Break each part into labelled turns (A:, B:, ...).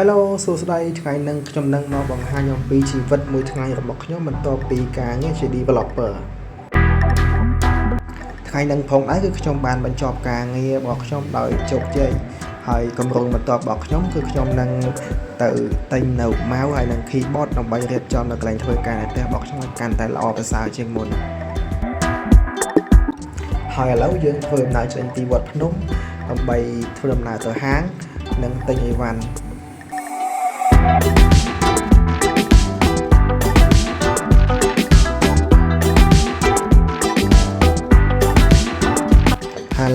A: Hello សួស្តីថ្ងៃនេះខ្ញុំនឹងមកបង្ហាញអំពីជីវិតមួយថ្ងៃរបស់ខ្ញុំបន្ទាប់ពីការងារជា developer ថ្ងៃនេះផងដែរគឺខ្ញុំបានបញ្ចប់ការងាររបស់ខ្ញុំដោយជោគជ័យហើយគម្រោងបន្ទាប់របស់ខ្ញុំគឺខ្ញុំនឹងទៅទិញនៅ mouse ហើយនិង keyboard ដើម្បីរៀបចំនៅកន្លែងធ្វើការនៅផ្ទះរបស់ខ្ញុំឲ្យកាន់តែល្អប្រសើរជាងមុនហើយឥឡូវយើងធ្វើដំណើរចេញពីវត្តភ្នំដើម្បីធ្វើដំណើរទៅហាងនិងទិញអីវ៉ាន់ឥ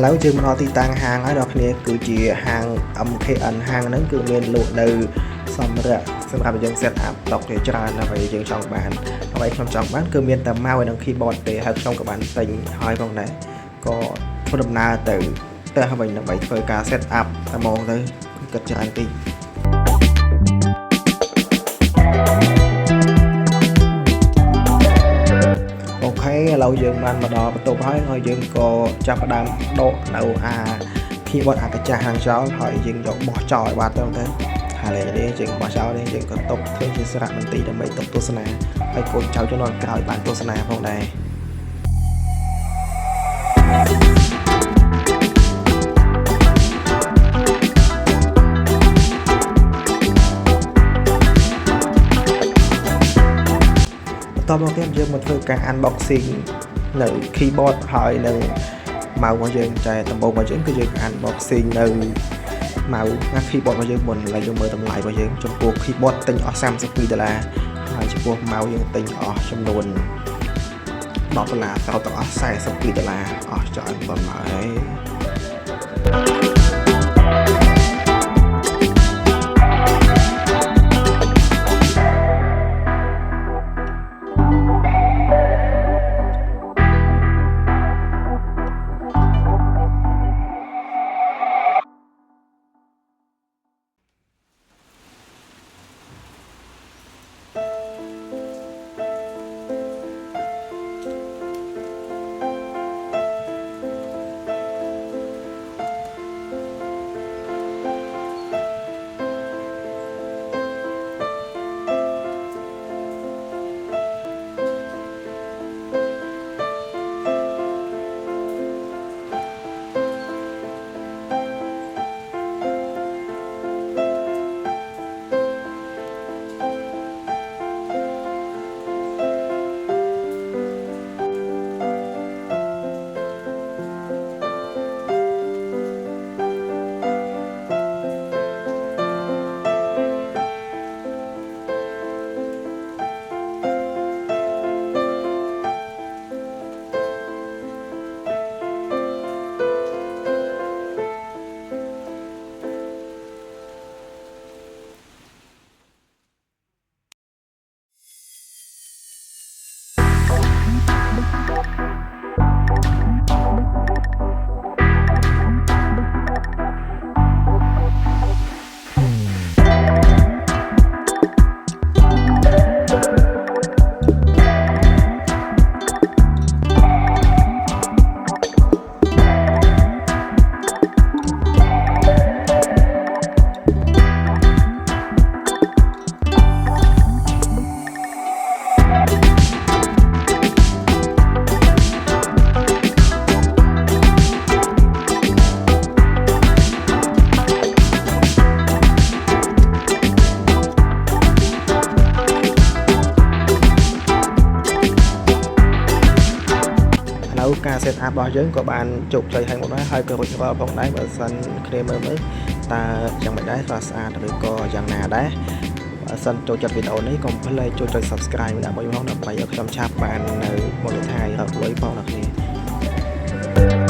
A: ឡូវយើងមកដល់ទីតាំងហាងហើយដល់គ្នាគឺជាហាង MKN ហាងហ្នឹងគឺមានលក់នៅសម្រាប់យើង set up តុជាច្រើនដើម្បីយើងចង់បានហើយខ្ញុំចង់បានគឺមានតែ mouse និង keyboard ទេហើយខ្ញុំក៏បានទិញហើយផងដែរក៏ធ្វើដំណើរទៅផ្ទះវិញដើម្បីធ្វើការ set up តែហ្មងទៅគិតច្រើនតិចអូខេឥឡូវយើងបានមកដល់បន្ទប់ហើយយើងក៏ចាប់ផ្ដើមដកនៅkeyboard អាកាចាស់ខាងចោលហើយយើងយកបោះចោលឲ្យបានទៅហើយនេះយើងបោះចោលនេះយើងក៏ຕົកធ្វើជាសារមន្ទីរដើម្បីຕົកទស្សនាហើយកូនចៅជំនាន់ក្រោយបានទស្សនាផងដែរតបមកទៀតយើងមកធ្វើការ unboxing នៅ keyboard ហើយនឹង mouse របស់យើងតែដំបូងរបស់យើងគឺយើង unboxing នៅ mouse និង keyboard របស់យើងមុនហើយយើងមើលតម្លៃរបស់យើងចំពោះ keyboard ទិញអស់$32ហើយចំពោះ mouse យើងទិញអស់ចំនួន$10ទៅអស់$42អស់ច្រើនប៉ុណ្ណឹងហើយការ set up របស់យើងក៏បានជោគជ័យហើយមកដែរហើយក៏រួចរាល់ផងដែរបើសិនគ្នាមើលតើយ៉ាងម៉េចដែរស្អាតឬក៏យ៉ាងណាដែរបើសិនចូលចិត្តវីដេអូនេះកុំភ្លេចចូលចុច subscribe ដើម្បីមកដើម្បីឲ្យខ្ញុំឆាប់បាននៅមូលដ្ឋានរកលុយផងអ្នកគ្នា